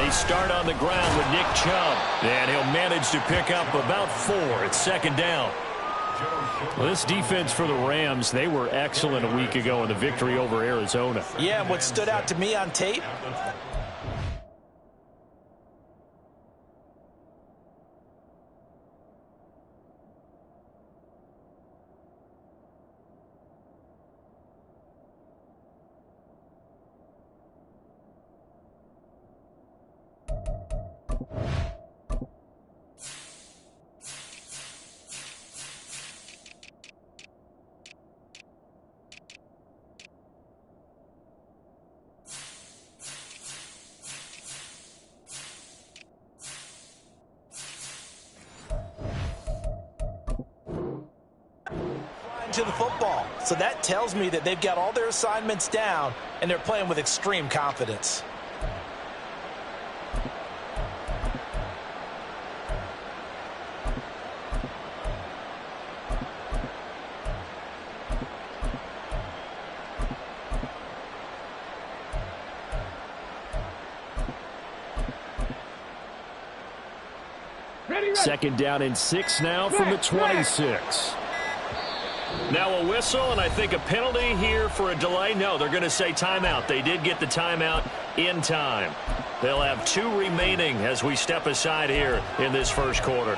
They start on the ground with Nick Chubb. And he'll manage to pick up about 4. It's second down. Well, this defense for the Rams, they were excellent a week ago in the victory over Arizona. Yeah, and what stood out to me on tape, to the football. So that tells me that they've got all their assignments down and they're playing with extreme confidence. Second down and 6 now from the 26. Now a whistle, and I think a penalty here for a delay. No, they're going to say timeout. They did get the timeout in time. They'll have 2 remaining as we step aside here in this first quarter.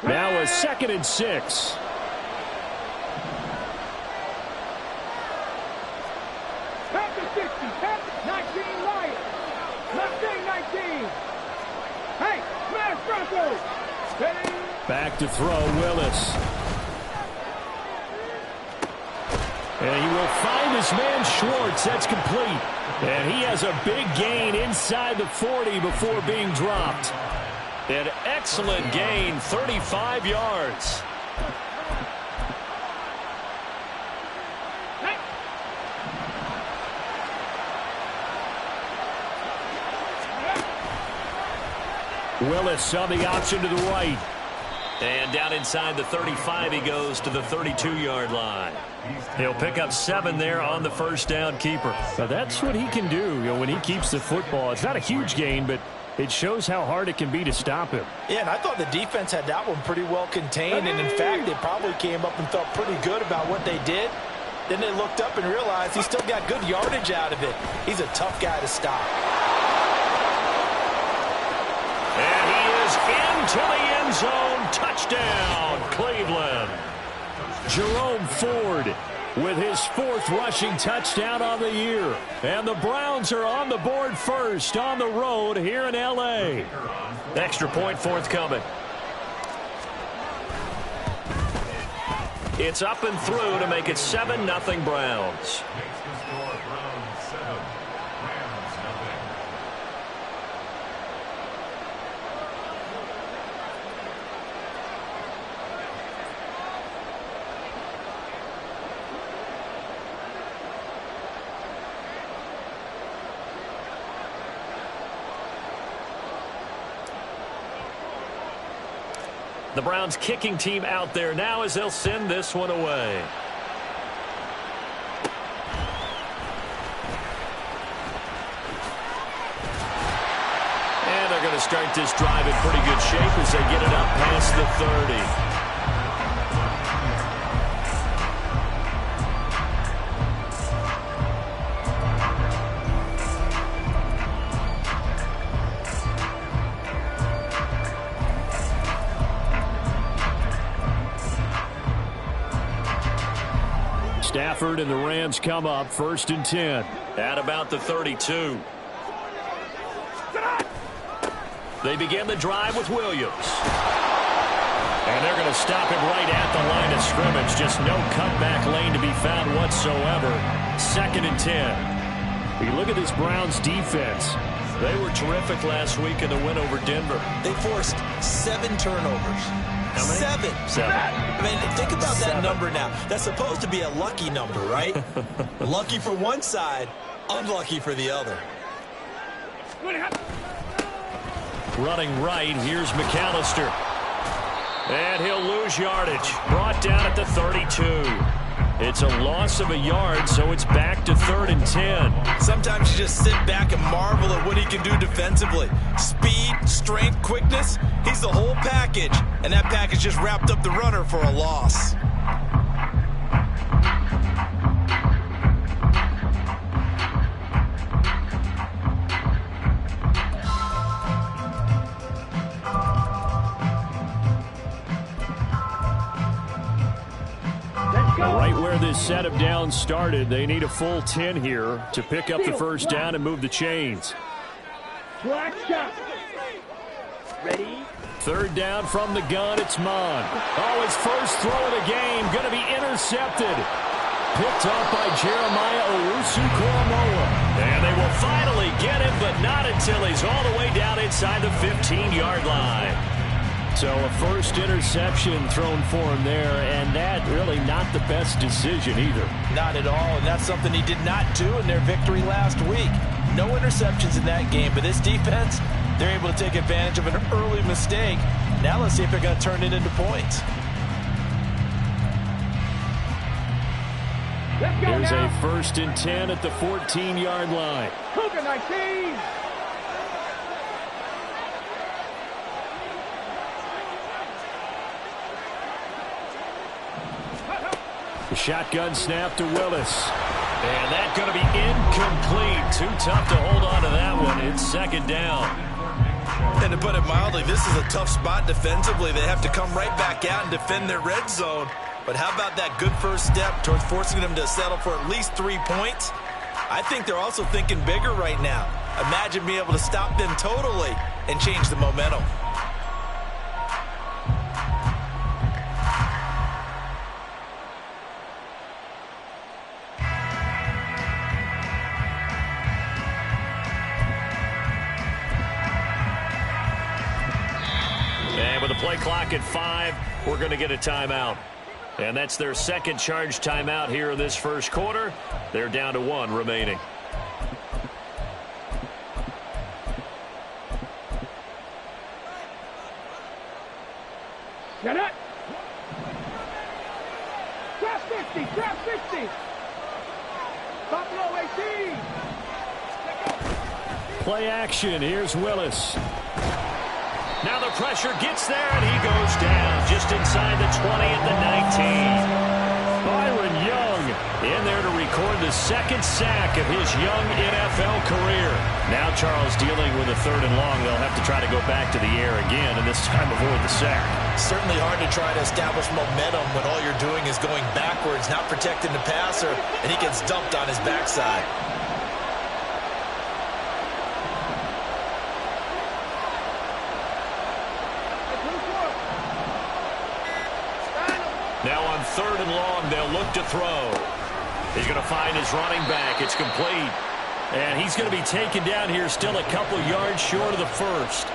Now a second and 6. Back to 60, 19 Lions. Left wing 19. Hey, smash Broncos. Back to throw, Willis. And he will find his man Schwartz. That's complete. And he has a big gain inside the 40 before being dropped. An excellent gain, 35 yards. Willis saw the option to the right. And down inside the 35, he goes to the 32-yard line. He'll pick up 7 there on the first down keeper. Now that's what he can do, when he keeps the football. It's not a huge gain, but it shows how hard it can be to stop him. Yeah, and I thought the defense had that one pretty well contained. And, in fact, they probably came up and felt pretty good about what they did. Then they looked up and realized he still got good yardage out of it. He's a tough guy to stop. And he is into the end zone. Touchdown, Cleveland. Jerome Ford with his 4th rushing touchdown on the year. And the Browns are on the board first on the road here in L.A. Extra point forthcoming. It's up and through to make it 7-0 Browns. The Browns kicking team out there now as they'll send this one away. And they're going to start this drive in pretty good shape as they get it up past the 30. Stafford and the Rams come up 1st and 10 at about the 32. They begin the drive with Williams. And they're going to stop him right at the line of scrimmage. Just no cutback lane to be found whatsoever. 2nd and 10. You look at this Browns defense. They were terrific last week in the win over Denver. They forced 7 turnovers. How many? 7. I mean, think about that number now. That's supposed to be a lucky number, right? Lucky for one side, unlucky for the other. Running right, here's McAllister. And he'll lose yardage. Brought down at the 32. It's a loss of a yard, so it's back to 3rd and 10. Sometimes you just sit back and marvel at what he can do defensively. Speed, strength, quickness, he's the whole package. And that package just wrapped up the runner for a loss. Right where this set of downs started, they need a full 10 here to pick up the first down and move the chains. Black shot. Ready? 3rd down from the gun, it's Mon. Oh, his first throw of the game, going to be intercepted. Picked up by Jeremiah Owusu-Koramoah. And they will finally get him, but not until he's all the way down inside the 15-yard line. So a first interception thrown for him there, and that really not the best decision either. Not at all, and that's something he did not do in their victory last week. No interceptions in that game, but this defense, they're able to take advantage of an early mistake. Now let's see if they're going to turn it into points. Here's a 1st and 10 at the 14-yard line. Cougar 19. The shotgun snap to Willis. And that's going to be incomplete. Too tough to hold on to that one. It's 2nd down. And to put it mildly, this is a tough spot defensively. They have to come right back out and defend their red zone. But how about that good first step towards forcing them to settle for at least 3 points? I think they're also thinking bigger right now. Imagine being able to stop them totally and change the momentum. And with the play clock at 5, we're going to get a timeout. And that's their 2nd charge timeout here in this first quarter. They're down to 1 remaining. Get it. Trap 50, trap 50. Buffalo 18. Play action. Here's Willis. Now the pressure gets there, and he goes down just inside the 20 at the 19. Byron Young in there to record the 2nd sack of his young NFL career. Now Charles dealing with a 3rd and long. They'll have to try to go back to the air again, and this time avoid the sack. Certainly hard to try to establish momentum when all you're doing is going backwards, not protecting the passer, and he gets dumped on his backside. Now on 3rd and long, they'll look to throw. He's going to find his running back. It's complete. And he's going to be taken down here still a couple yards short of the first.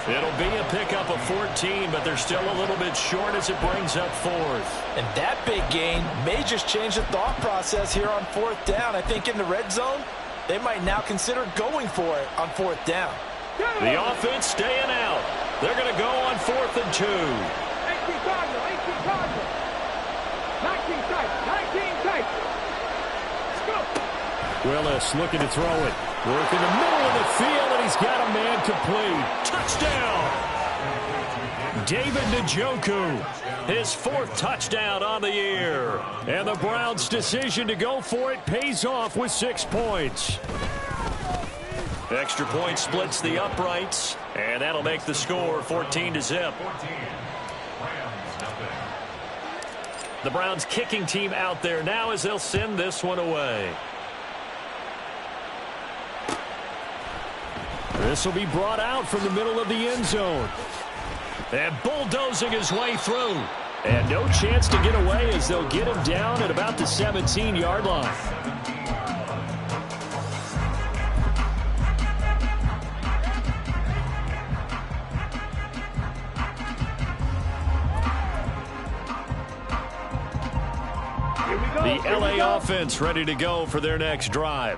It'll be a pickup of 14, but they're still a little bit short as it brings up 4th. And that big gain may just change the thought process here on 4th down. I think in the red zone, they might now consider going for it on 4th down. The offense staying out. They're going to go on 4th and 2. 18 Cardinal, 18 Cardinal. 19 tight, 19 tight. Let's go. Willis looking to throw it. Work in the middle of the field, and he's got a man complete. Touchdown! David Njoku, his 4th touchdown on the year. And the Browns' decision to go for it pays off with 6 points. Extra point splits the uprights, and that'll make the score 14-0. The Browns kicking team out there now as they'll send this one away. This will be brought out from the middle of the end zone. And bulldozing his way through. And no chance to get away as they'll get him down at about the 17-yard line. The LA offense ready to go for their next drive.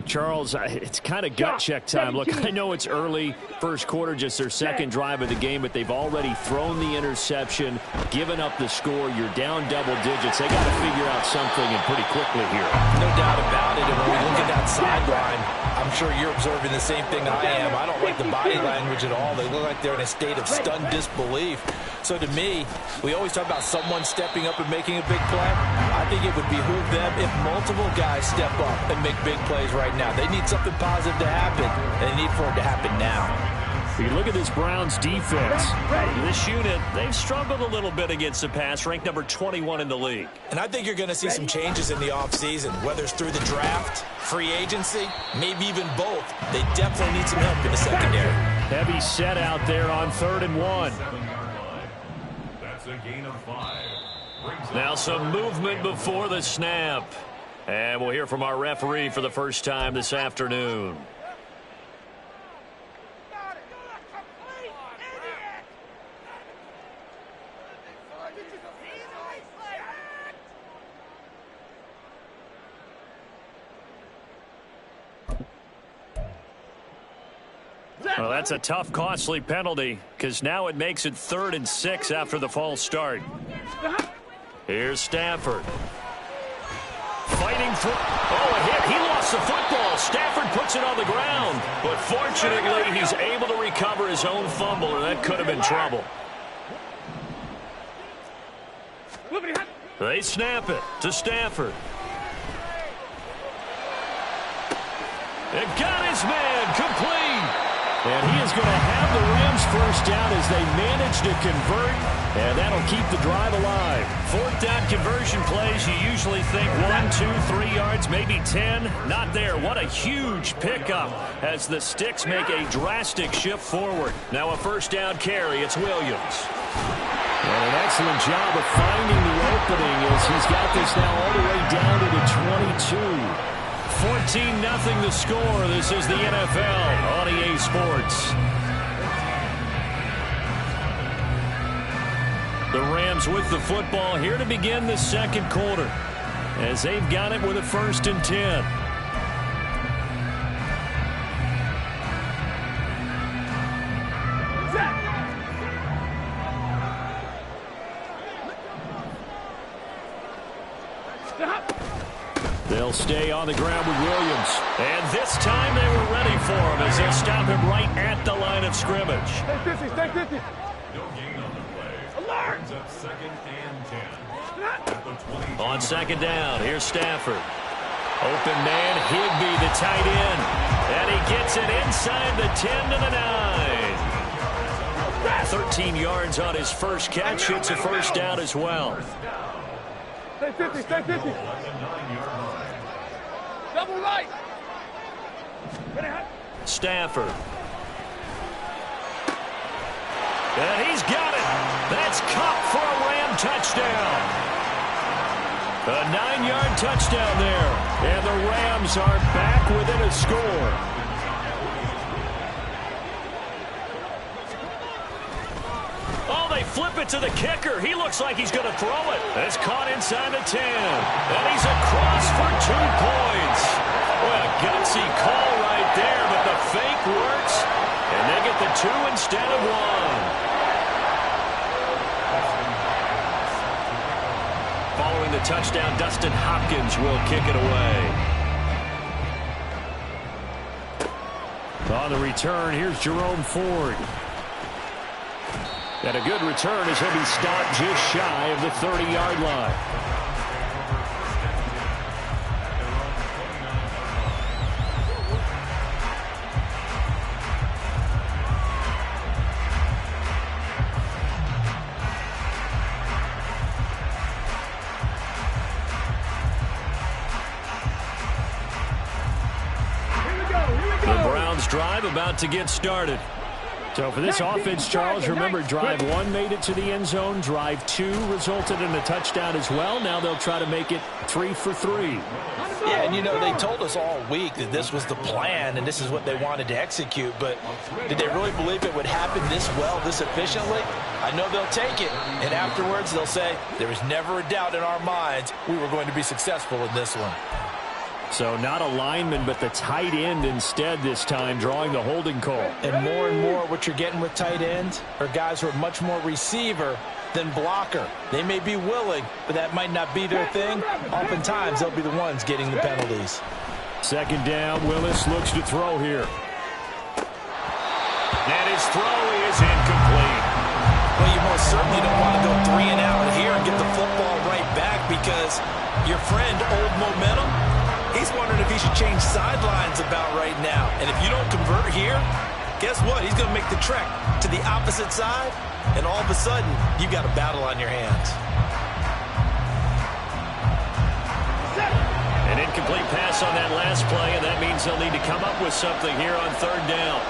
Charles, it's kind of gut check time. Look, I know it's early, first quarter, just their second drive of the game, but they've already thrown the interception, given up the score. You're down double digits. They got to figure out something, and pretty quickly here. No doubt about it. And when we look at that sideline, I'm sure you're observing the same thing I am. I don't like the body language at all. They look like they're in a state of stunned disbelief. So to me, we always talk about someone stepping up and making a big play. I think it would behoove them if multiple guys step up and make big plays right now. They need something positive to happen, and they need for it to happen now. You look at this Browns defense. This unit, they've struggled a little bit against the pass, ranked number 21 in the league. And I think you're going to see some changes in the offseason, whether it's through the draft, free agency, maybe even both. They definitely need some help in the secondary. Heavy set out there on 3rd and 1. That's a gain of 5. Now some movement before the snap. And we'll hear from our referee for the first time this afternoon. Well, that's a tough, costly penalty, because now it makes it 3rd and 6 after the false start. Here's Stafford. Fighting for... Oh, a hit. He lost the football. Stafford puts it on the ground. But fortunately, he's able to recover his own fumble, or that could have been trouble. They snap it to Stafford. It got his man complete. And he is going to have the Rams first down as they manage to convert, and that'll keep the drive alive. 4th down conversion plays, you usually think 1, 2, 3 yards, maybe 10. Not there. What a huge pickup as the sticks make a drastic shift forward. Now a first down carry. It's Williams. And an excellent job of finding the opening as he's got this now all the way down to the 22. 14-0 the score. This is the NFL on EA Sports. The Rams with the football here to begin the second quarter as they've got it with a 1st and 10. They'll stay on the ground with Williams. And this time they were ready for him as they stop him right at the line of scrimmage. Stay 50, stay 50. No gain on the play. Alert! Brings up 2nd and 10. At the 20. On 2nd down, here's Stafford. Open man, Higbee, the tight end. And he gets it inside the 10 to the 9. 13 yards on his first catch. It's a first down as well. Stay 50, stay 50. Double right. Stafford. And he's got it. That's caught for a Ram touchdown. A 9-yard touchdown there. And the Rams are back within a score. Oh, they flip it to the kicker. He looks like he's going to throw it. It's caught inside the 10. And he's across for 2 points. Well, a gutsy call right there, but the fake works. And they get the 2 instead of 1. Following the touchdown, Dustin Hopkins will kick it away. On the return, here's Jerome Ford. And a good return as he'll be stopped just shy of the 30-yard line. The Browns drive about to get started. So for this offense, Charles, remember, drive 1 made it to the end zone. Drive 2 resulted in a touchdown as well. Now they'll try to make it 3 for 3. Yeah, and you know, they told us all week that this was the plan and this is what they wanted to execute, but did they really believe it would happen this well, this efficiently? I know they'll take it, and afterwards they'll say, there was never a doubt in our minds we were going to be successful in this one. So not a lineman, but the tight end instead this time, drawing the holding call. And more, what you're getting with tight ends are guys who are much more receiver than blocker. They may be willing, but that might not be their thing. Oftentimes, they'll be the ones getting the penalties. Second down, Willis looks to throw here. And his throw is incomplete. Well, you most certainly don't want to go 3 and out here and get the football right back because your friend, Old Momentum, he's wondering if he should change sidelines about right now. And if you don't convert here, guess what? He's going to make the trek to the opposite side, and all of a sudden, you've got a battle on your hands. An incomplete pass on that last play, and that means they'll need to come up with something here on third down.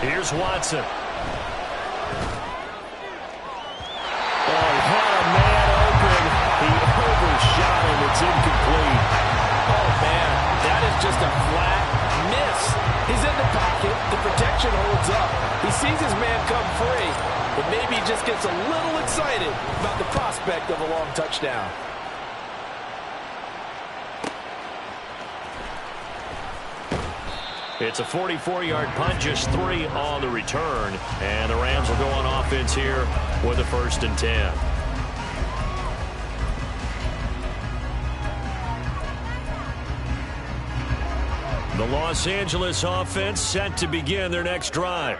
Here's Watson. Oh, he had a man open. He overshot him. It's incomplete. Oh, man, that is just a flat miss. He's in the pocket. The protection holds up. He sees his man come free, but maybe he just gets a little excited about the prospect of a long touchdown. It's a 44-yard punt, just 3 on the return. And the Rams will go on offense here with a 1st and 10. The Los Angeles offense set to begin their next drive.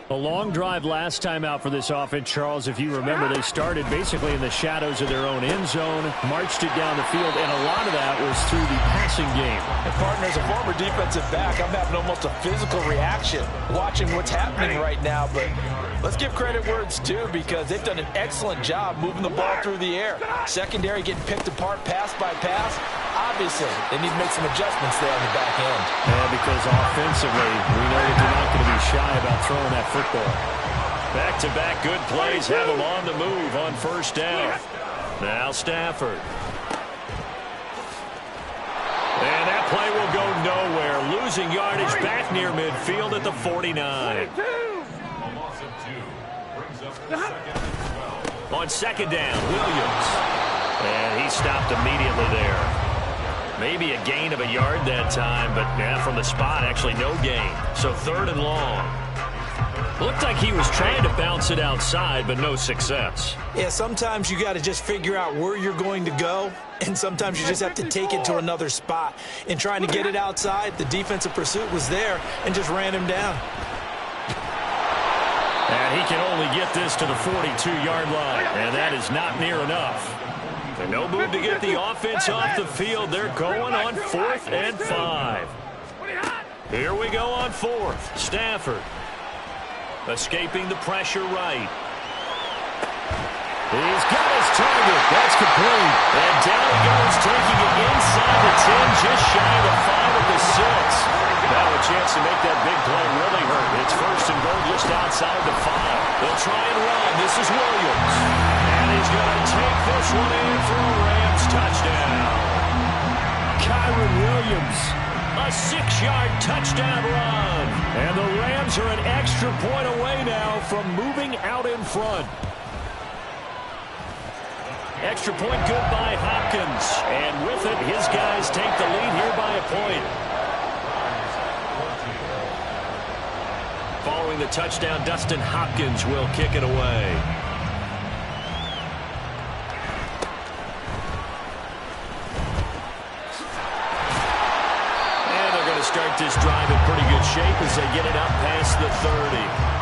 A long drive last time out for this offense, Charles. If you remember, they started basically in the shadows of their own end zone, marched it down the field, and a lot of that was through the passing game. And partner, as a former defensive back, I'm having almost a physical reaction watching what's happening right now. But let's give credit where it's due because they've done an excellent job moving the ball through the air. Secondary getting picked apart pass by pass. Obviously, they need to make some adjustments there on the back end. Yeah, because offensively, we know that they're not going to be shy about throwing that football. Back-to-back good plays have them on the move on 1st down. Now Stafford. And that play will go nowhere. Losing yardage back near midfield at the 49. On 2nd down, Williams. And he stopped immediately there. Maybe a gain of a yard that time, but yeah, from the spot, actually no gain. So 3rd and long. Looked like he was trying to bounce it outside, but no success. Yeah, sometimes you got to just figure out where you're going to go, and sometimes you just have to take it to another spot. In trying to get it outside, the defensive pursuit was there and just ran him down. And he can only get this to the 42-yard line, and that is not near enough. And no move to get the offense off the field. They're going on 4th and 5. Here we go on 4th. Stafford escaping the pressure right. He's got his target. That's complete. And down he goes, taking it inside the 10, just shy of the 5 at the 6. Now a chance to make that big play really hurt. It's 1st and goal just outside the 5. They'll try and run. This is Williams. And he's going to take this one in for a Rams touchdown. Kyron Williams, a 6-yard touchdown run. And the Rams are an extra point away now from moving out in front. Extra point good by Hopkins. And with it, his guys take the lead here by a point. Following the touchdown, Dustin Hopkins will kick it away. And they're going to start this drive in pretty good shape as they get it up past the 30.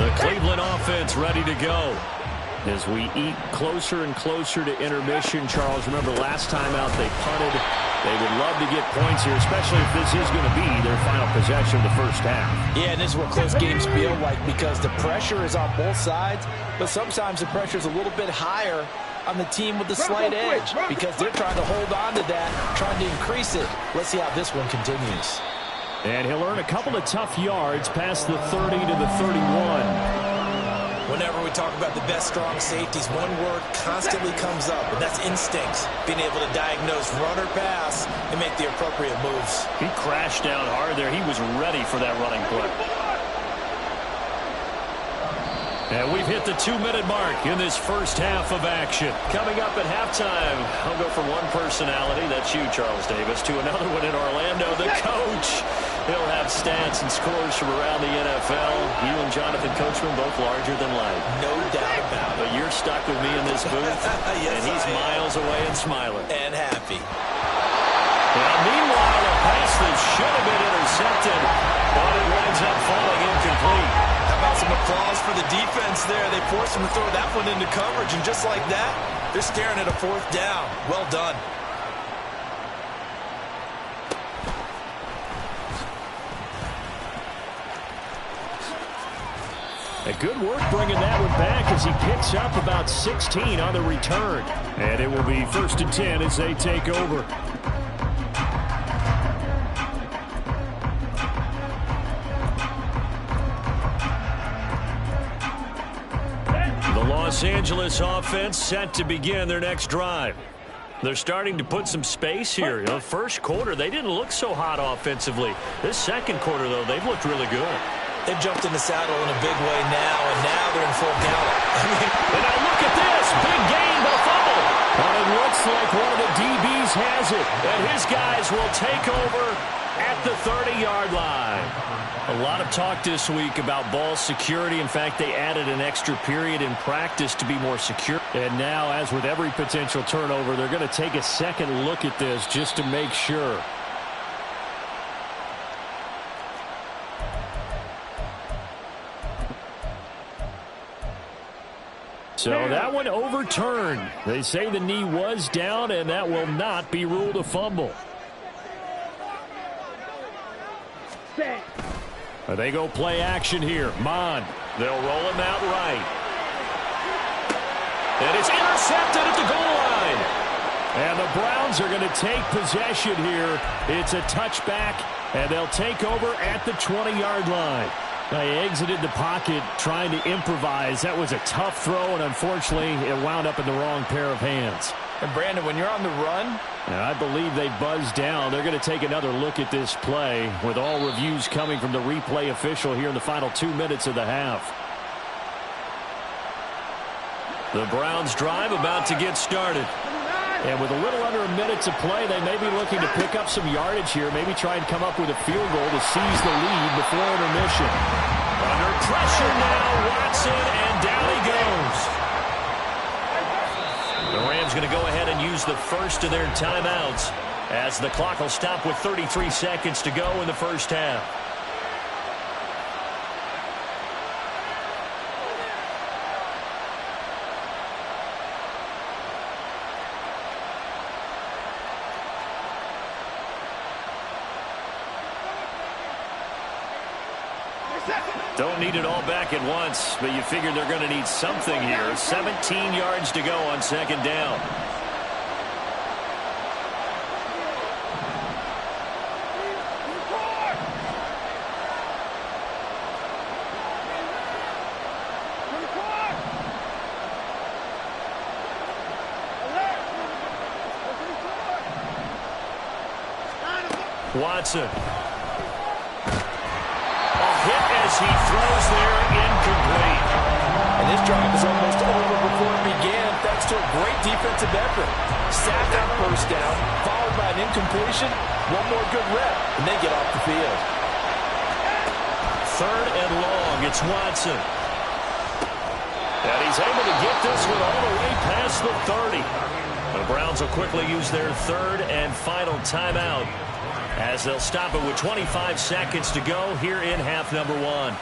The Cleveland offense ready to go. As we eat closer and closer to intermission, Charles, remember last time out they punted They would love to get points here, especially if this is going to be their final possession of the first half. Yeah, and this is what close games feel like because the pressure is on both sides, but sometimes the pressure is a little bit higher on the team with the slight edge because they're trying to hold on to that, trying to increase it. Let's see how this one continues. And he'll earn a couple of tough yards past the 30 to the 31. Whenever we talk about the best strong safeties, one word constantly comes up, and that's instincts. Being able to diagnose run or pass and make the appropriate moves. He crashed down hard there. He was ready for that running play. And we've hit the 2-minute mark in this first half of action. Coming up at halftime, I'll go from one personality, that's you, Charles Davis, to another one in Orlando, the coach. He'll have stats and scores from around the NFL. You and Jonathan Coachman both larger than life. No doubt about it. But you're stuck with me in this booth, yes, and he's miles away and smiling. And happy. Well, meanwhile, a pass that should have been intercepted, but it winds up falling incomplete. How about some applause for the defense there? They forced him to throw that one into coverage, and just like that, they're staring at a fourth down. Well done. A good work bringing that one back as he picks up about 16 on the return. And it will be 1st and 10 as they take over. The Los Angeles offense set to begin their next drive. They're starting to put some space here. You know, first quarter, they didn't look so hot offensively. This second quarter, though, they've looked really good. They've jumped in the saddle in a big way now, and now they're in full gallop. And now look at this. Big gain, but a fumble. And it looks like one of the DBs has it. And his guys will take over at the 30-yard line. A lot of talk this week about ball security. In fact, they added an extra period in practice to be more secure. And now, as with every potential turnover, they're going to take a second look at this just to make sure. So that one overturned. They say the knee was down, and that will not be ruled a fumble. They go play action here. Mon. They'll roll him out right. And it's intercepted at the goal line. And the Browns are going to take possession here. It's a touchback, and they'll take over at the 20-yard line. They exited the pocket trying to improvise. That was a tough throw, and unfortunately, it wound up in the wrong pair of hands. And, Brandon, when you're on the run, and I believe they buzzed down. They're going to take another look at this play with all reviews coming from the replay official here in the final 2 minutes of the half. The Browns drive about to get started. And with a little under a minute to play, they may be looking to pick up some yardage here, maybe try and come up with a field goal to seize the lead before intermission. Under pressure now, Watson, and down he goes. The Rams going to go ahead and use the first of their timeouts as the clock will stop with 33 seconds to go in the first half. Don't need it all back at once, but you figure they're going to need something here. 17 yards to go on second down. Watson. As he throws there, incomplete. And this drive is almost over before it began thanks to a great defensive effort. Sacked on first down, followed by an incompletion. One more good rep, and they get off the field. Third and long, it's Watson. And he's able to get this one all the way past the 30. The Browns will quickly use their third and final timeout, as they'll stop it with 25 seconds to go here in half number one.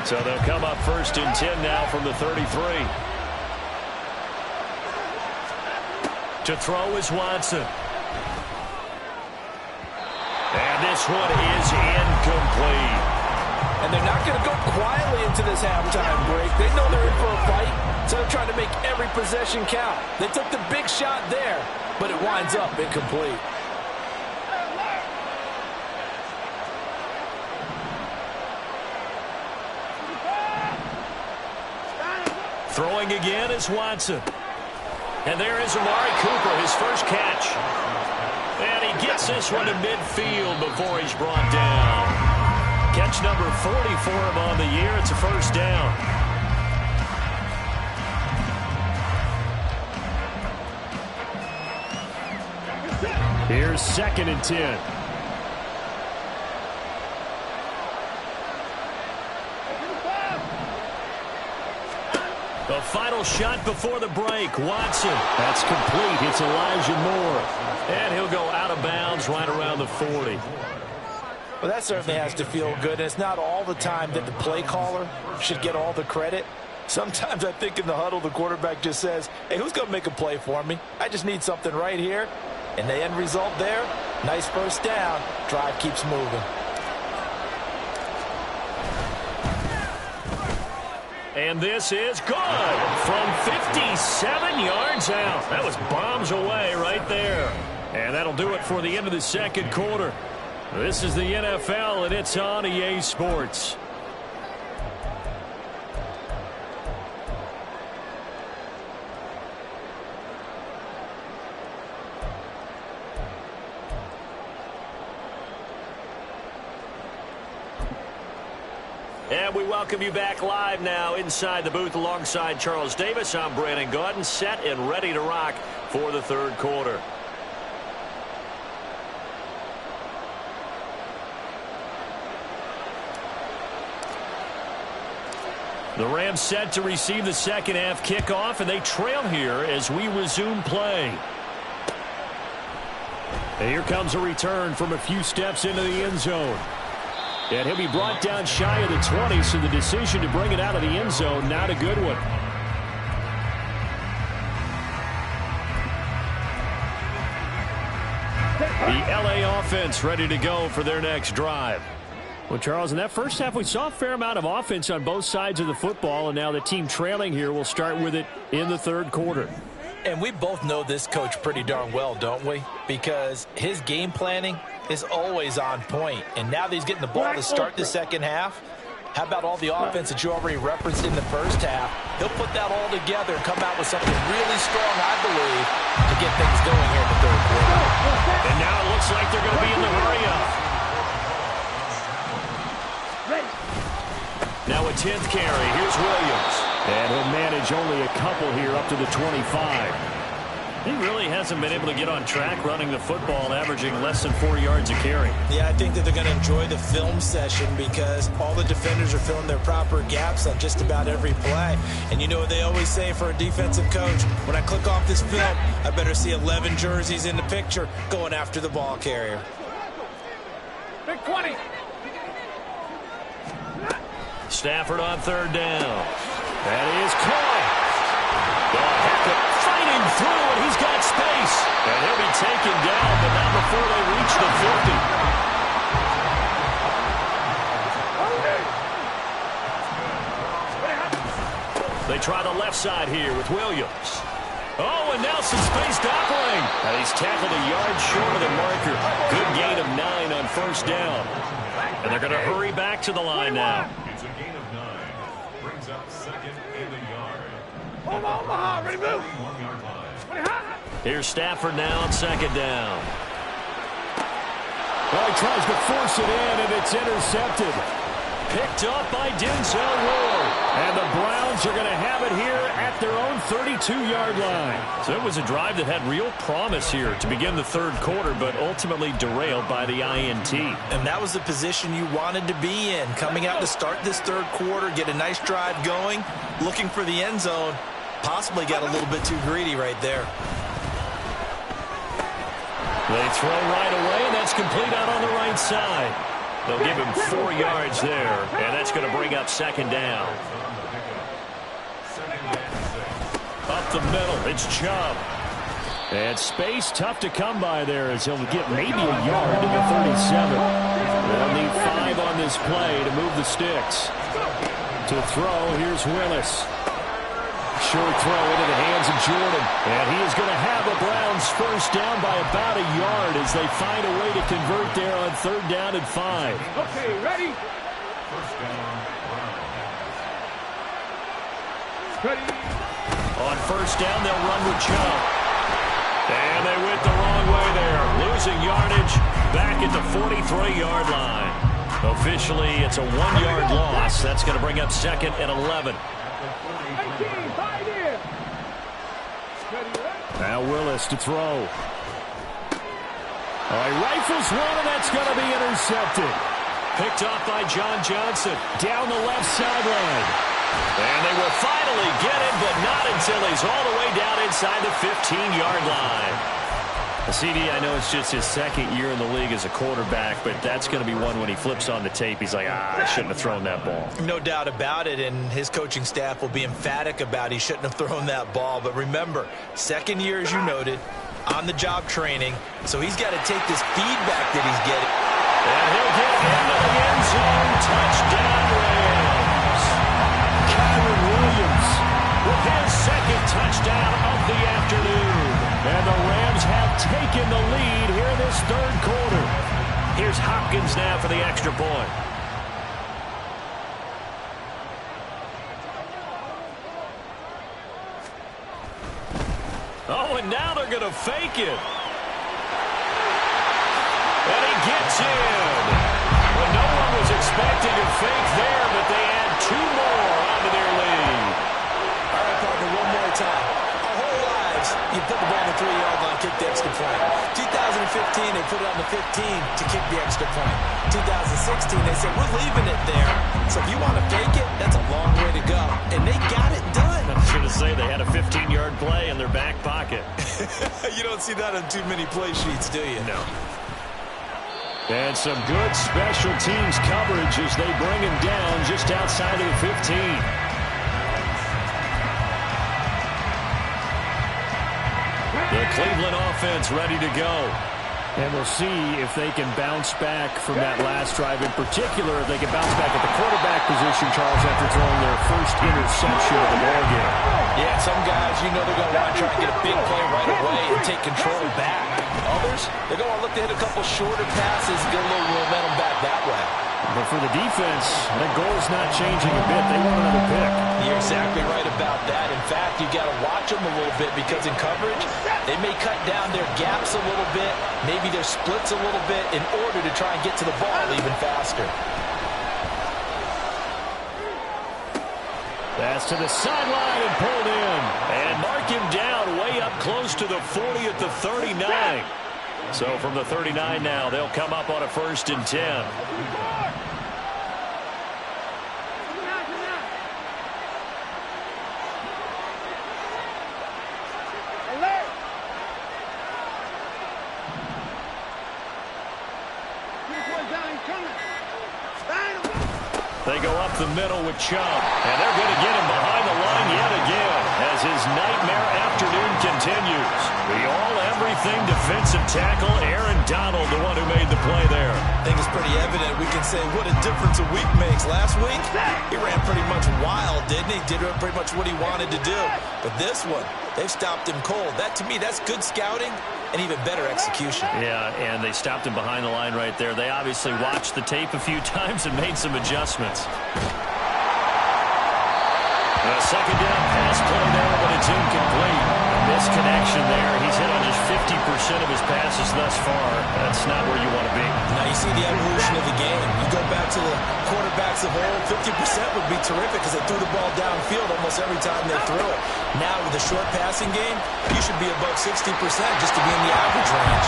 So they'll come up 1st and 10 now from the 33. To throw is Watson. this one is incomplete. And they're not going to go quietly into this halftime break. They know they're in for a fight, so they're trying to make every possession count. They took the big shot there, but it winds up incomplete. Throwing again is Watson. And there is Amari Cooper, his first catch. And he gets this one to midfield before he's brought down. Catch number 40 for him on the year. It's a first down. Here's 2nd and 10. The final shot before the break. Watson. That's complete. It's Elijah Moore. And he'll go out of bounds right around the 40. Well, that certainly has to feel good. And it's not all the time that the play caller should get all the credit. Sometimes I think in the huddle, the quarterback just says, hey, who's going to make a play for me? I just need something right here. And the end result there, nice first down. Drive keeps moving. And this is good from 57 yards out. That was bombs away right there. And that'll do it for the end of the second quarter. This is the NFL, and it's on EA Sports. And we welcome you back live now inside the booth alongside Charles Davis. I'm Brandon Gaudin, set and ready to rock for the third quarter. The Rams set to receive the second half kickoff, and they trail here as we resume play. And here comes a return from a few steps into the end zone. And he'll be brought down shy of the 20, so the decision to bring it out of the end zone, not a good one. The LA offense ready to go for their next drive. Well, Charles, in that first half, we saw a fair amount of offense on both sides of the football, and now the team trailing here will start with it in the third quarter. And we both know this coach pretty darn well, don't we? Because his game planning is always on point. And now that he's getting the ball to start the second half, how about all the offense that you already referenced in the first half? He'll put that all together and come out with something really strong, I believe, to get things going here in the third quarter. And now it looks like they're going to be in the hurry-up. Now a 10th carry. Here's Williams. And he'll manage only a couple here up to the 25. He really hasn't been able to get on track running the football, averaging less than 4 yards a carry. Yeah, I think that they're going to enjoy the film session because all the defenders are filling their proper gaps on just about every play. And you know what they always say for a defensive coach? When I click off this film, I better see 11 jerseys in the picture going after the ball carrier. Big 20. Stafford on third down. That is caught. Hackett fighting through, and he's got space. And he'll be taken down, but not before they reach the 50. They try the left side here with Williams. Oh, and now some space tackling. And he's tackled a yard short of the marker. Good gain of 9 on first down. And they're going to hurry back to the line now. It's a gain of 9. Brings up second in the yard. Omaha, ready to move. 1-yard line. Here's Stafford now on second down. Well, he tries to force it in, and it's intercepted. Picked up by Denzel Ward. And the Browns are going to have it here at their own 32-yard line. So it was a drive that had real promise here to begin the third quarter, but ultimately derailed by the INT. And that was the position you wanted to be in. Coming out to start this third quarter, get a nice drive going, looking for the end zone. Possibly got a little bit too greedy right there. They throw right away, and that's complete out on the right side. They'll give him 4 yards there, and that's going to bring up second down. Up the middle, it's Chubb. And space tough to come by there as he'll get maybe a yard to the 37. They'll need 5 on this play to move the sticks. To throw, here's Willis. Short throw into the hands of Jordan. And he is going to have the Browns first down by about a yard as they find a way to convert there on 3rd down and 5. Okay, ready? First down, Ready. On 1st down, they'll run with Chubb. And they went the wrong way there. Losing yardage back at the 43-yard line. Officially, it's a 1-yard loss. That's going to bring up 2nd and 11. 18, right here. Ready, ready. Now Willis to throw. He rifles one, and that's going to be intercepted. Picked off by John Johnson. Down the left sideline. And they will finally get it, but not until he's all the way down inside the 15-yard line. CD, I know it's just his 2nd year in the league as a quarterback, but that's going to be one when he flips on the tape. He's like, I shouldn't have thrown that ball. No doubt about it, and his coaching staff will be emphatic about he shouldn't have thrown that ball. But remember, 2nd year, as you noted, on-the-job training, so he's got to take this feedback that he's getting. And he'll get into the end zone. Touchdown, Rams. Kyron Williams with his 2nd touchdown of the afternoon. And the Rams have taken the lead here in this 3rd quarter. Here's Hopkins now for the extra point. Oh, and now they're going to fake it. And he gets in. Well, no one was expecting a fake there, but they add 2 more onto their lead. All right, partner, one more time. Our whole lives, you put the ball on the 3-yard line, kick the extra point. 2015, they put it on the 15 to kick the extra point. 2016, they said, we're leaving it there. So if you want to fake it, that's a long way to go. And they got it done. I was going to say they had a 15-yard play in their back pocket. You don't see that on too many play sheets, do you? No. And some good special teams coverage as they bring him down just outside of the 15. The Cleveland offense ready to go. And we'll see if they can bounce back from that last drive. In particular, if they can bounce back at the quarterback position, Charles, after throwing their first interception of the ballgame. Yeah, some guys, you know they're going to want to try and get a big play right away and take control back. Others, they're going to look to hit a couple shorter passes, get a little momentum back that way. But for the defense, that goal's not changing a bit. They want another pick. You're exactly right about that. In fact, you got to watch them a little bit because in coverage, they may cut down their gaps a little bit, maybe their splits a little bit in order to try and get to the ball even faster. That's to the sideline and pulled in. And mark him down way up close to the 40 at the 39. So from the 39 now, they'll come up on a 1st and 10. They go up the middle with Chubb, and they're going to get him behind the line yet again as his nightmare afternoon continues. The all-everything defensive tackle, Aaron Donald, the one who made the play there. I think it's pretty evident. We can say what a difference a week makes. Last week, he ran pretty much wild, didn't he? Did pretty much what he wanted to do. But this one, they've stopped him cold. That, to me, that's good scouting and even better execution. Yeah, and they stopped him behind the line right there. They obviously watched the tape a few times and made some adjustments. A 2nd down pass play there, but it's incomplete. Misconnection there. He's hit on just 50% of his passes thus far. That's not where you want to be. Now you see the evolution of the game. You go back to the quarterbacks of old, 50% would be terrific because they threw the ball downfield almost every time they threw it. Now with the short passing game, you should be above 60% just to be in the average range.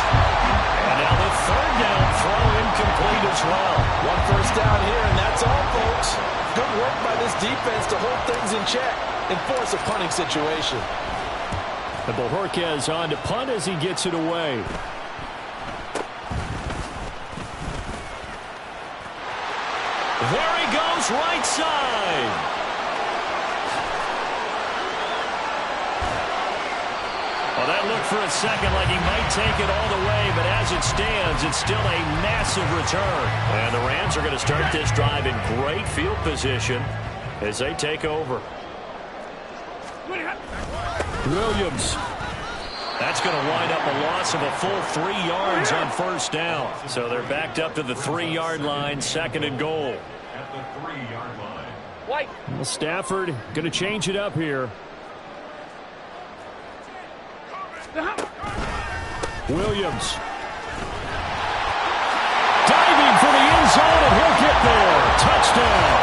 And now the 3rd down throw incomplete as well. One 1st down here, and that's all, folks. Good work by this defense to hold things in check and force a punting situation. And Bojorquez on to punt as he gets it away. There he goes, right side. Well, that looked for a second like he might take it all the way, but as it stands, it's still a massive return. And the Rams are going to start this drive in great field position as they take over. Williams. That's going to wind up a loss of a full 3 yards on first down. So they're backed up to the 3-yard line, second and goal. At the 3-yard line. Well, Stafford going to change it up here. Williams. Diving for the end zone, and he'll get there. Touchdown.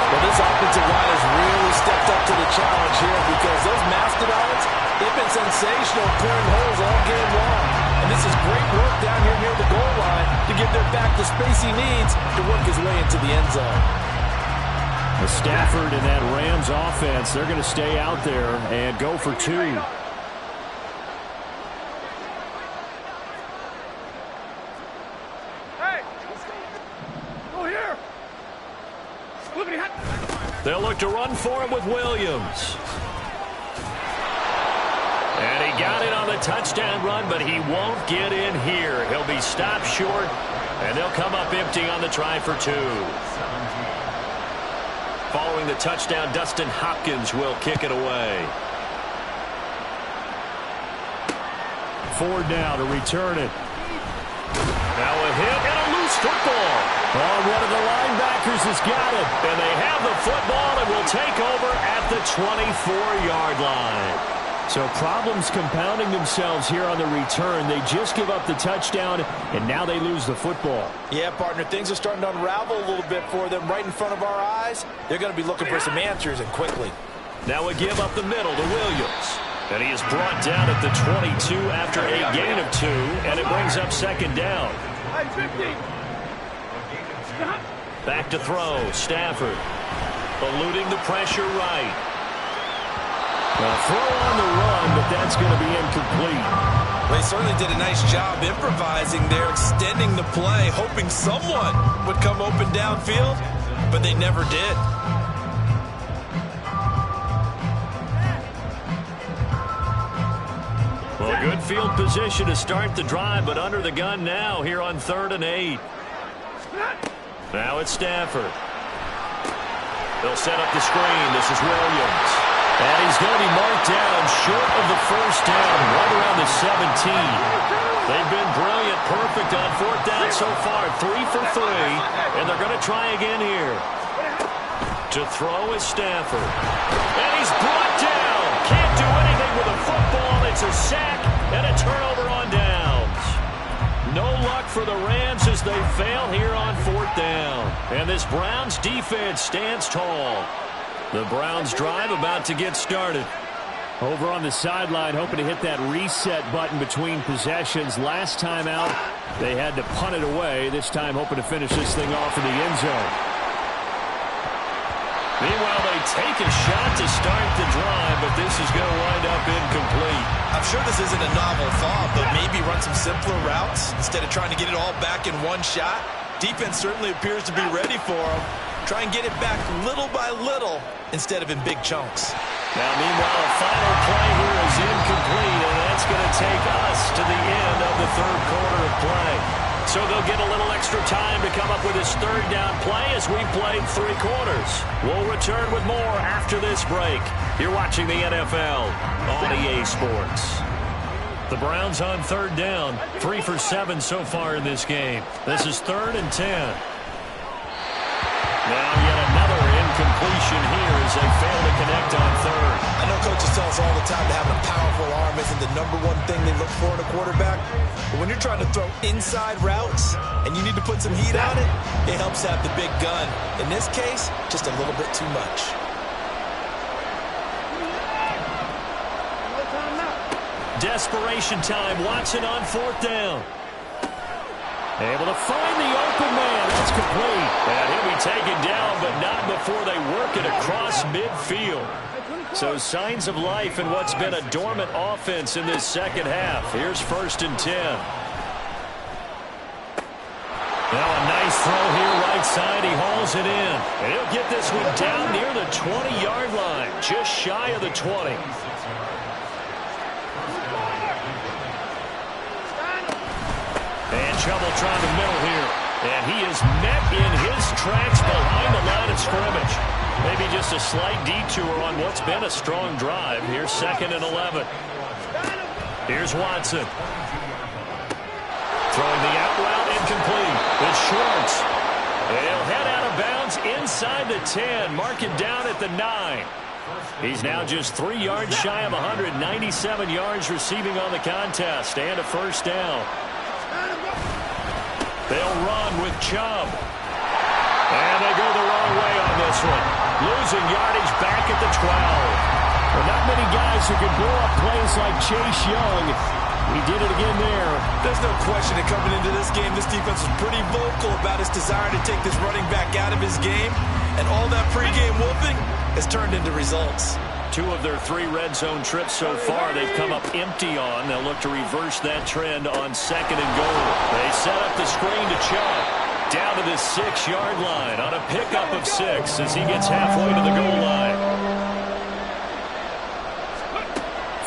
Well, this offensive line has really stepped up to the challenge here because those mastodons, they've been sensational clearing holes all game long. And this is great work down here near the goal line to give their back the space he needs to work his way into the end zone. The Stafford and that Rams offense, they're going to stay out there and go for 2. They'll look to run for him with Williams. And he got it on the touchdown run, but he won't get in here. He'll be stopped short, and they'll come up empty on the try for 2. Following the touchdown, Dustin Hopkins will kick it away. Ford now to return it. Now a hit and a loose football. Oh, one of the linebackers has got it. And they have the football and will take over at the 24-yard line. So problems compounding themselves here on the return. They just give up the touchdown, and now they lose the football. Yeah, partner, things are starting to unravel a little bit for them right in front of our eyes. They're going to be looking for some answers, and quickly. Now a give up the middle to Williams. And he is brought down at the 22 after a gain of 2, and it brings up second down. Back to throw, Stafford. Eluding the pressure right. Well, throw on the run, but that's going to be incomplete. They certainly did a nice job improvising there, extending the play, hoping someone would come open downfield, but they never did. Well, good field position to start the drive, but under the gun now here on 3rd and 8. Now it's Stafford. They'll set up the screen. This is Williams. And he's going to be marked down short of the first down, right around the 17. They've been brilliant, perfect on 4th down so far, 3 for 3, and they're going to try again here. To throw is Stafford. And he's brought down. Can't do anything with a football. It's a sack and a turnover on downs. No luck for the Rams as they fail here on 4th down. And this Browns defense stands tall. The Browns drive about to get started. Over on the sideline, hoping to hit that reset button between possessions. Last time out, they had to punt it away. This time, hoping to finish this thing off in the end zone. Meanwhile, they take a shot to start the drive, but this is going to wind up incomplete. I'm sure this isn't a novel thought, but maybe run some simpler routes instead of trying to get it all back in one shot. Defense certainly appears to be ready for them. Try and get it back little by little instead of in big chunks. Now, meanwhile, a final play here is incomplete, and that's going to take us to the end of the 3rd quarter of play. So they'll get a little extra time to come up with this 3rd down play as we played 3 quarters. We'll return with more after this break. You're watching the NFL on EA Sports. The Browns on 3rd down, 3 for 7 so far in this game. This is 3rd and 10. Now yet another incompletion here as they fail to connect on 3rd. I know coaches tell us all the time that having a powerful arm isn't the #1 thing they look for in a quarterback. But when you're trying to throw inside routes and you need to put some heat on it, it helps have the big gun. In this case, just a little bit too much. Desperation time. Watson on 4th down. Able to find the open man. That's complete. And he'll be taken down, but not before they work it across midfield. So signs of life in what's been a dormant offense in this second half. Here's 1st and 10. Now a nice throw here right side. He hauls it in. And he'll get this one down near the 20-yard line. Just shy of the 20. trouble trying to middle here. And he is met in his tracks behind the line of scrimmage. Maybe just a slight detour on what's been a strong drive. Here's 2nd and 11. Here's Watson. Throwing the out route incomplete. It's Schwartz. He'll head out of bounds inside the 10. Mark him down at the 9. He's now just 3 yards shy of 197 yards receiving on the contest. And a first down. They'll run with Chubb. And they go the wrong way on this one. Losing yardage back at the 12. Well, not many guys who can blow up plays like Chase Young. He did it again there. There's no question that coming into this game, this defense was pretty vocal about his desire to take this running back out of his game. And all that pregame whooping has turned into results. 2 of their 3 red zone trips so far they've come up empty on. They'll look to reverse that trend on 2nd and goal. They set up the screen to Chubb. Down to the 6-yard line on a pickup of 6 as he gets halfway to the goal line.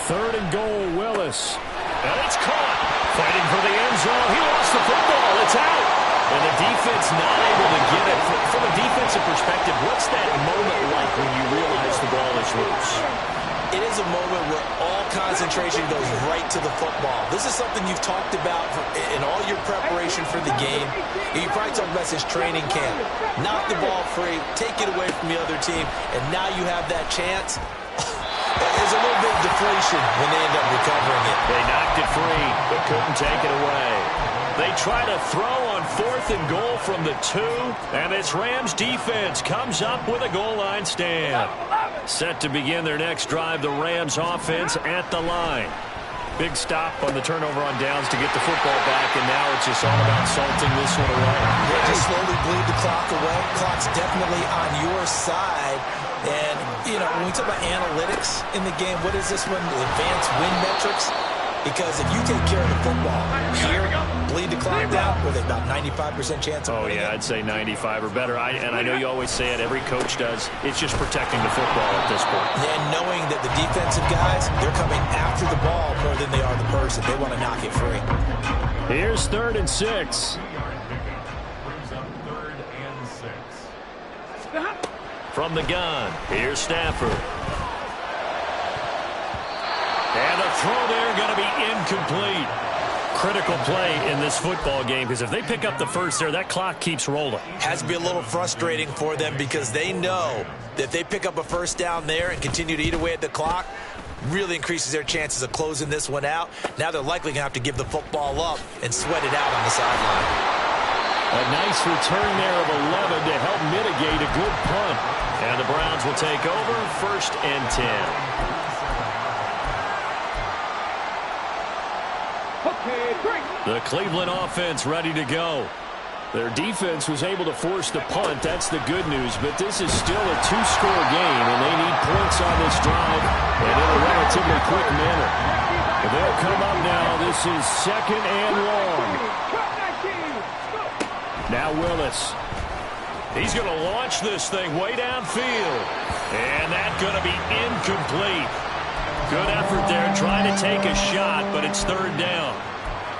3rd and goal, Willis. And it's caught. Fighting for the end zone. He lost the football. It's out. And the defense not able to get it. From a defensive perspective, what's that moment like when you realize the ball is loose? It is a moment where all concentration goes right to the football. This is something you've talked about in all your preparation for the game. You probably talked about this training camp. Knock the ball free, take it away from the other team, and now you have that chance. There's a little bit of deflation when they end up recovering it. They knocked it free, but couldn't take it away. They try to throw on 4th and goal from the 2, and this Rams defense comes up with a goal line stand. Set to begin their next drive, the Rams offense at the line. Big stop on the turnover on downs to get the football back, and now it's just all about salting this one away. Yeah, just slowly bleed the clock away. Clock's definitely on your side. And, you know, when we talk about analytics in the game, what is this one? The advanced win metrics? Because if you take care of the football here, bleed the clock down, with about 95% chance of winning. I'd say 95 or better. And I know you always say it, every coach does. It's just protecting the football at this point. And knowing that the defensive guys, they're coming after the ball more than they are the person. They want to knock it free. Here's 3rd and 6. Brings up 3rd and 6. From the gun, here's Stafford. And a throw there going to be incomplete. Critical play in this football game because if they pick up the first there, that clock keeps rolling. Has to be a little frustrating for them because they know that if they pick up a first down there and continue to eat away at the clock, really increases their chances of closing this one out. Now they're likely going to have to give the football up and sweat it out on the sideline. A nice return there of 11 to help mitigate a good punt. And the Browns will take over 1st and 10. The Cleveland offense ready to go. Their defense was able to force the punt. That's the good news. But this is still a 2-score game, and they need points on this drive and in a relatively quick manner. They'll come up now. This is 2nd and long. Now Willis. He's going to launch this thing way downfield. And that's going to be incomplete. Good effort there trying to take a shot, but it's 3rd down.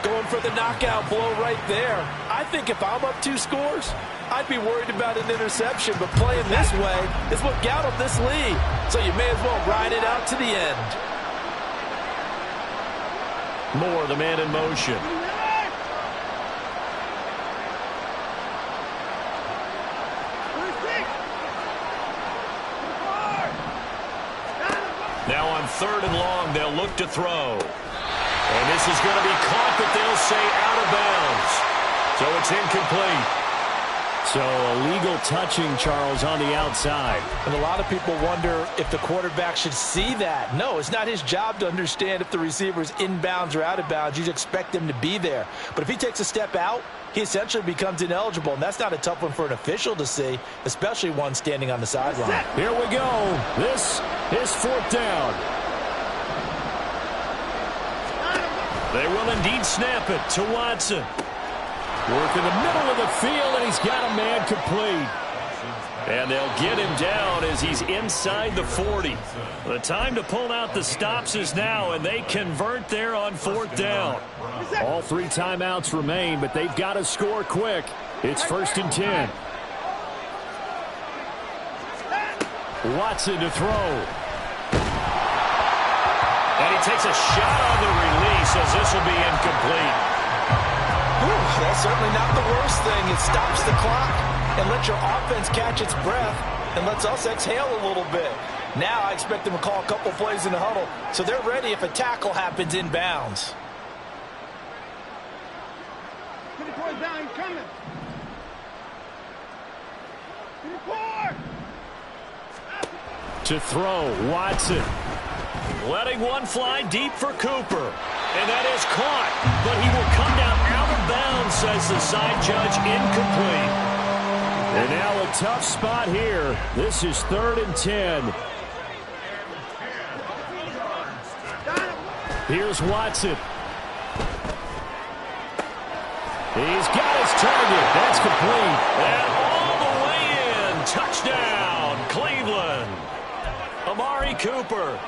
Going for the knockout blow right there. I think if I'm up 2 scores, I'd be worried about an interception, but playing this way is what got them this lead. So you may as well ride it out to the end. Moore, the man in motion. Now on 3rd and long, they'll look to throw. And this is going to be caught, but they'll say out of bounds. So it's incomplete. So a legal touching, Charles, on the outside. And a lot of people wonder if the quarterback should see that. No, it's not his job to understand if the receiver's inbounds or out of bounds. You'd expect him to be there. But if he takes a step out, he essentially becomes ineligible. And that's not a tough one for an official to see, especially one standing on the sideline. Here we go. This is 4th down. They will indeed snap it to Watson. Work in the middle of the field, and he's got a man complete. And they'll get him down as he's inside the 40. The time to pull out the stops is now, and they convert there on 4th down. All 3 timeouts remain, but they've got to score quick. It's 1st and 10. Watson to throw. And he takes a shot on the release as this will be incomplete. Whew, that's certainly not the worst thing. It stops the clock and lets your offense catch its breath and lets us exhale a little bit. Now I expect them to call a couple plays in the huddle so they're ready if a tackle happens inbounds. 24 down, coming. 24. To throw, Watson. Letting one fly deep for Cooper. And that is caught. But he will come down out of bounds, says the side judge, incomplete. And now a tough spot here. This is 3rd and 10. Here's Watson. He's got his target. That's complete. And all the way in. Touchdown, Cleveland. Amari Cooper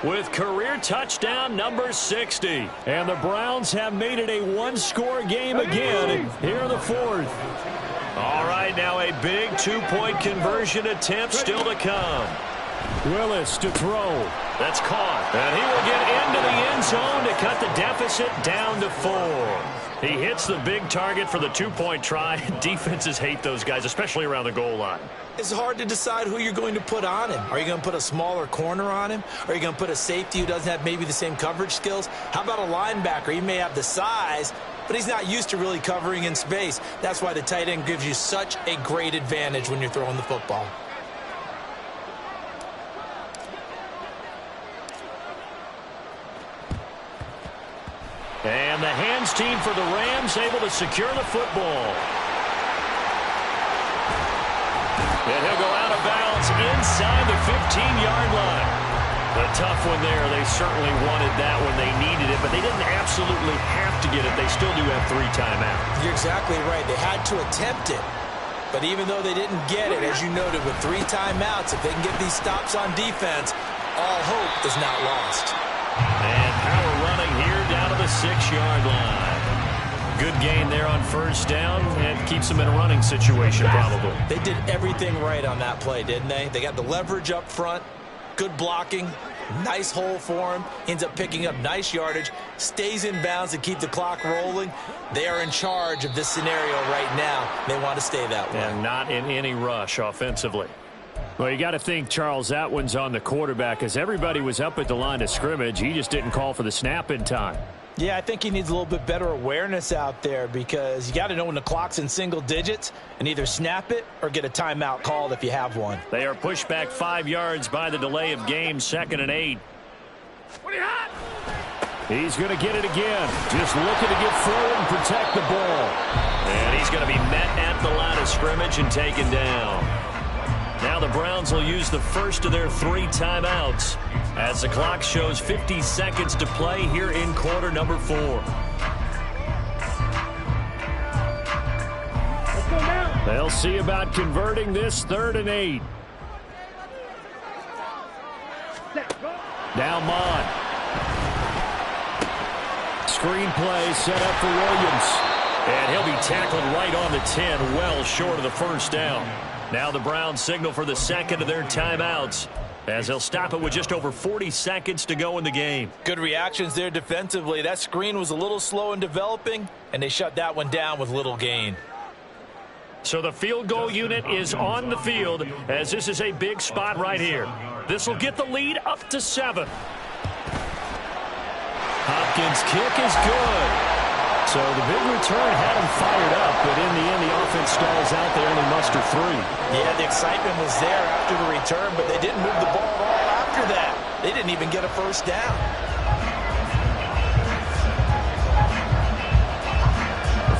with career touchdown number 60. And the Browns have made it a one-score game again here in the 4th. All right, now a big 2-point conversion attempt still to come. Willis to throw. That's caught. And he will get into the end zone to cut the deficit down to 4. He hits the big target for the 2-point try. Defenses hate those guys, especially around the goal line. It's hard to decide who you're going to put on him. Are you going to put a smaller corner on him? Are you going to put a safety who doesn't have maybe the same coverage skills? How about a linebacker? He may have the size, but he's not used to really covering in space. That's why the tight end gives you such a great advantage when you're throwing the football. And the hands team for the Rams able to secure the football. And he'll go out of bounds inside the 15-yard line. A tough one there. They certainly wanted that when they needed it, but they didn't absolutely have to get it. They still do have 3 timeouts. You're exactly right. They had to attempt it. But even though they didn't get it, as you noted, with 3 timeouts, if they can get these stops on defense, all hope is not lost. And power running here down to the 6-yard line. Good gain there on 1st down and keeps them in a running situation probably. They did everything right on that play, didn't they? They got the leverage up front, good blocking, nice hole for him, ends up picking up nice yardage, stays in bounds to keep the clock rolling. They are in charge of this scenario right now. They want to stay that way. And not in any rush offensively. Well, you got to think, Charles, that one's on the quarterback as everybody was up at the line of scrimmage. He just didn't call for the snap in time. Yeah, I think he needs a little bit better awareness out there because you got to know when the clock's in single digits and either snap it or get a timeout called if you have one. They are pushed back 5 yards by the delay of game, 2nd and 8. He's going to get it again. Just looking to get forward and protect the ball. And he's going to be met at the line of scrimmage and taken down. Now the Browns will use the first of their 3 timeouts as the clock shows 50 seconds to play here in quarter number 4. They'll see about converting this 3rd and 8. Now Mond. Screen play set up for Williams. And he'll be tackled right on the 10, well short of the 1st down. Now the Browns signal for the 2nd of their timeouts as they'll stop it with just over 40 seconds to go in the game. Good reactions there defensively. That screen was a little slow in developing, and they shut that one down with little gain. So the field goal unit is on the field as this is a big spot right here. This will get the lead up to 7. Hopkins' kick is good. So the big return had him fired up, but in the end, the offense stalls out. They only muster 3. Yeah, the excitement was there after the return, but they didn't move the ball at all after that. They didn't even get a 1st down.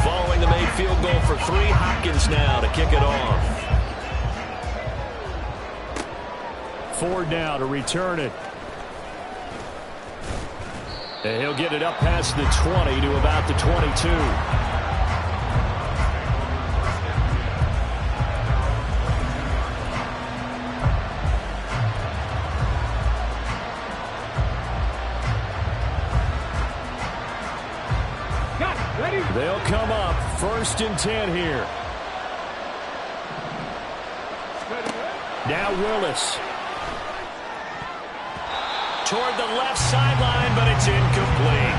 Following the made field goal for 3, Hopkins now to kick it off. Ford now to return it. And he'll get it up past the 20 to about the 22. They'll come up 1st and 10 here. Now Willis. Toward the left sideline, but it's incomplete.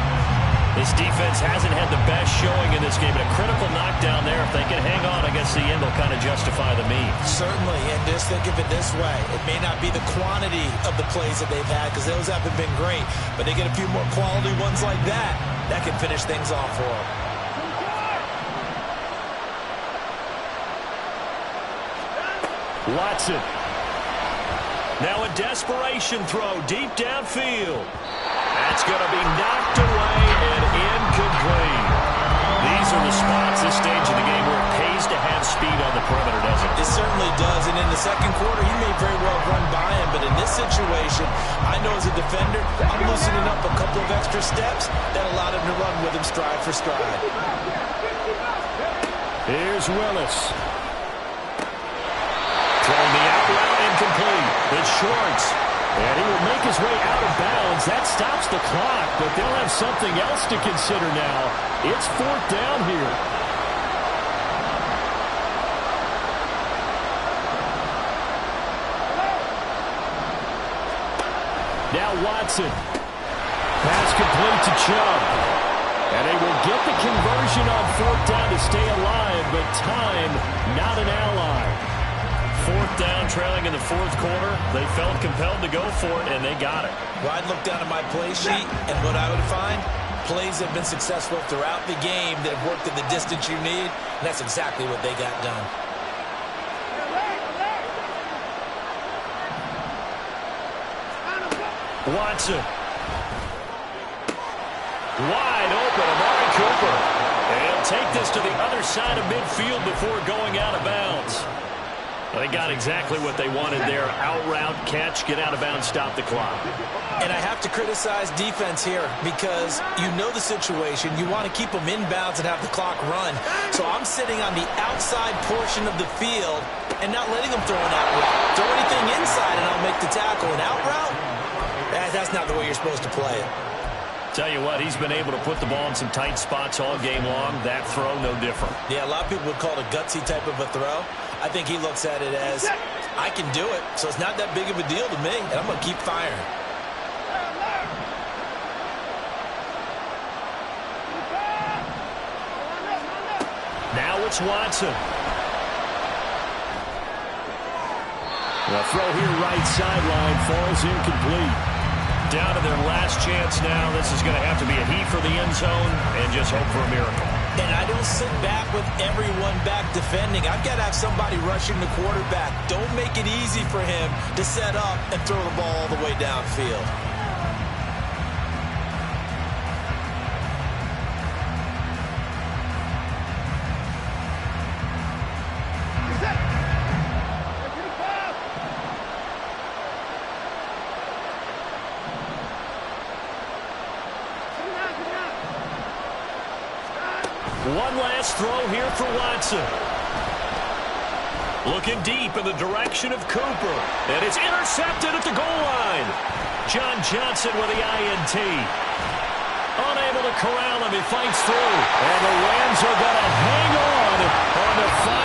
This defense hasn't had the best showing in this game. A critical knockdown there. If they can hang on, I guess the end will kind of justify the means. Certainly, and just think of it this way. It may not be the quantity of the plays that they've had, because those haven't been great, but they get a few more quality ones like that. That can finish things off for them. Watson. Now a desperation throw deep downfield. That's going to be knocked away and incomplete. These are the spots, this stage of the game, where it pays to have speed on the perimeter, doesn't it? It certainly does, and in the second quarter, he may very well run by him, but in this situation, I know as a defender, I'm loosening up a couple of extra steps that allowed him to run with him stride for stride. Here's Willis. Throwing the out route incomplete. It's Schwartz. And he will make his way out of bounds. That stops the clock, but they'll have something else to consider now. It's 4th down here. Now Watson. Pass complete to Chubb. And they will get the conversion on 4th down to stay alive, but time not an ally. 4th down, trailing in the 4th quarter. They felt compelled to go for it, and they got it. Well, I'd look down at my play sheet, and what I would find, plays have been successful throughout the game that have worked at the distance you need, and that's exactly what they got done. Watson. Wide open, Amari Cooper. And he'll take this to the other side of midfield before going out of bounds. They got exactly what they wanted there. Out route, catch, get out of bounds, stop the clock. And I have to criticize defense here because you know the situation. You want to keep them in bounds and have the clock run. So I'm sitting on the outside portion of the field and not letting them throw an out route. Throw anything inside and I'll make the tackle. An out route? That's not the way you're supposed to play it. Tell you what, he's been able to put the ball in some tight spots all game long. That throw, no different. Yeah, a lot of people would call it a gutsy type of a throw. I think he looks at it as, I can do it, so it's not that big of a deal to me, and I'm going to keep firing. Now it's Watson. The throw here right sideline falls incomplete. Down to their last chance now. This is going to have to be a heave for the end zone and just hope for a miracle. And I don't sit back with everyone back defending. I've got to have somebody rushing the quarterback. Don't make it easy for him to set up and throw the ball all the way downfield. One last throw here for Watson. Looking deep in the direction of Cooper. And it's intercepted at the goal line. John Johnson with the INT. Unable to corral him. He fights through. And the Rams are going to hang on the final.